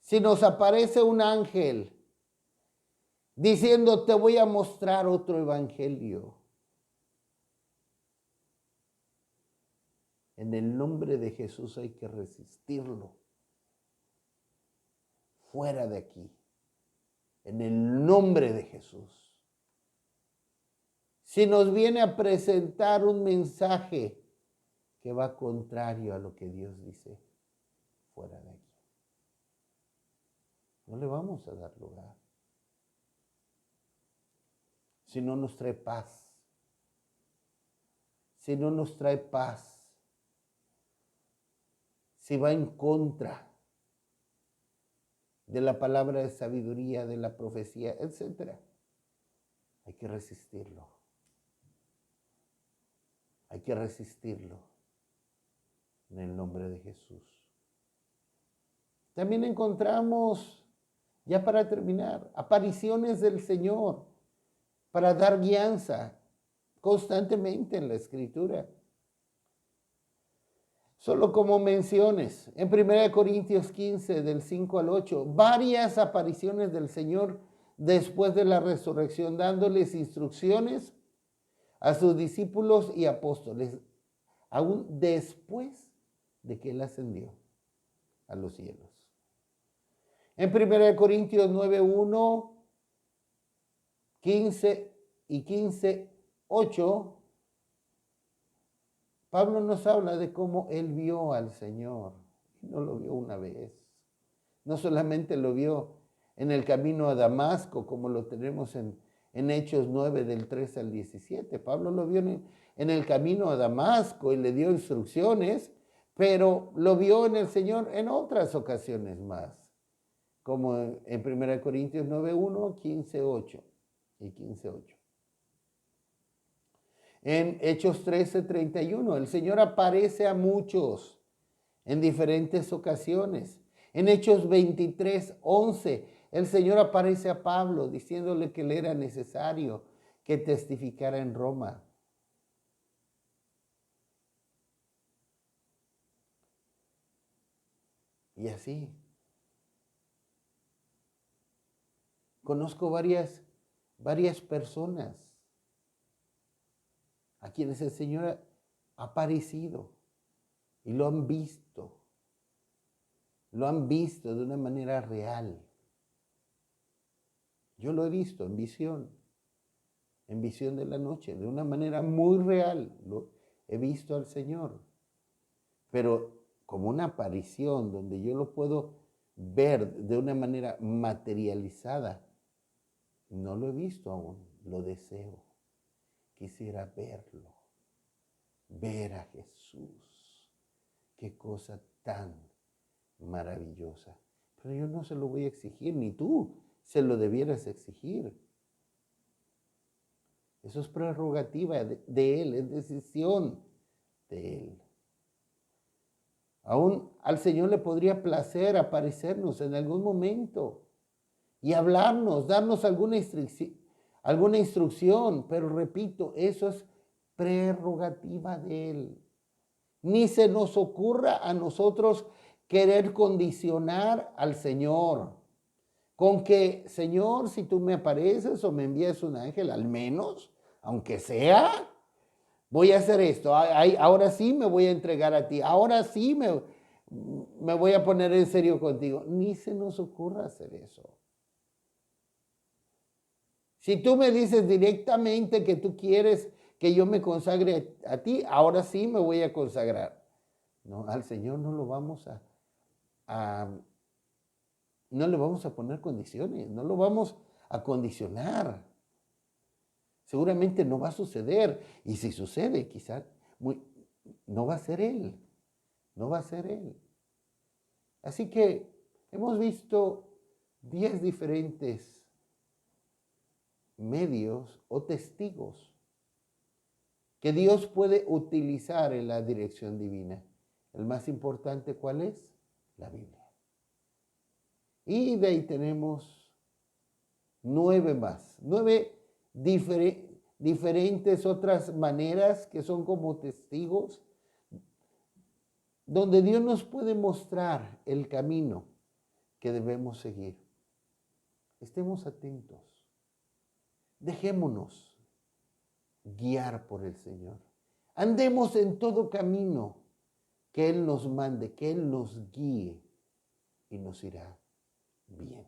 Si nos aparece un ángel diciendo, te voy a mostrar otro evangelio, en el nombre de Jesús hay que resistirlo. Fuera de aquí. En el nombre de Jesús. Si nos viene a presentar un mensaje que va contrario a lo que Dios dice, fuera de aquí. No le vamos a dar lugar. Si no nos trae paz. Si no nos trae paz. Si va en contra de la palabra de sabiduría, de la profecía, etc. Hay que resistirlo. Hay que resistirlo en el nombre de Jesús. También encontramos, ya para terminar, apariciones del Señor para dar guianza constantemente en la Escritura. Solo como menciones, en 1 Corintios 15, del 5 al 8, varias apariciones del Señor después de la resurrección, dándoles instrucciones a sus discípulos y apóstoles, aún después de que Él ascendió a los cielos. En 1 Corintios 9, 1, 15 y 15, 8, Pablo nos habla de cómo él vio al Señor. No lo vio una vez. No solamente lo vio en el camino a Damasco, como lo tenemos en Hechos 9, del 3 al 17. Pablo lo vio en el camino a Damasco y le dio instrucciones, pero lo vio en el Señor en otras ocasiones más, como en 1 Corintios 9, 1, 15, 8 y 15, 8. En Hechos 13, 31, el Señor aparece a muchos en diferentes ocasiones. En Hechos 23, 11, el Señor aparece a Pablo diciéndole que le era necesario que testificara en Roma. Y así. Conozco varias personas a quienes el Señor ha aparecido y lo han visto de una manera real. Yo lo he visto en visión de la noche, de una manera muy real. Lo he visto al Señor, pero como una aparición donde yo lo puedo ver de una manera materializada, no lo he visto aún, lo deseo. Quisiera verlo, ver a Jesús. Qué cosa tan maravillosa. Pero yo no se lo voy a exigir, ni tú se lo debieras exigir. Eso es prerrogativa de Él, es decisión de Él. Aún al Señor le podría placer aparecernos en algún momento y hablarnos, darnos alguna instrucción, pero repito, eso es prerrogativa de Él. Ni se nos ocurra a nosotros querer condicionar al Señor con que, Señor, si tú me apareces o me envías un ángel, al menos, aunque sea, voy a hacer esto. Ahora sí me voy a entregar a ti. Ahora sí me voy a poner en serio contigo. Ni se nos ocurra hacer eso. Si tú me dices directamente que tú quieres que yo me consagre a ti, ahora sí me voy a consagrar. No, al Señor no lo vamos no le vamos a poner condiciones, no lo vamos a condicionar. Seguramente no va a suceder. Y si sucede, quizás no va a ser Él. No va a ser Él. Así que hemos visto 10 diferentes medios o testigos que Dios puede utilizar en la dirección divina. El más importante, ¿cuál es? La Biblia. Y de ahí tenemos 9 más, 9 diferentes otras maneras que son como testigos donde Dios nos puede mostrar el camino que debemos seguir. Estemos atentos. Dejémonos guiar por el Señor. Andemos en todo camino que Él nos mande, que Él nos guíe y nos irá bien.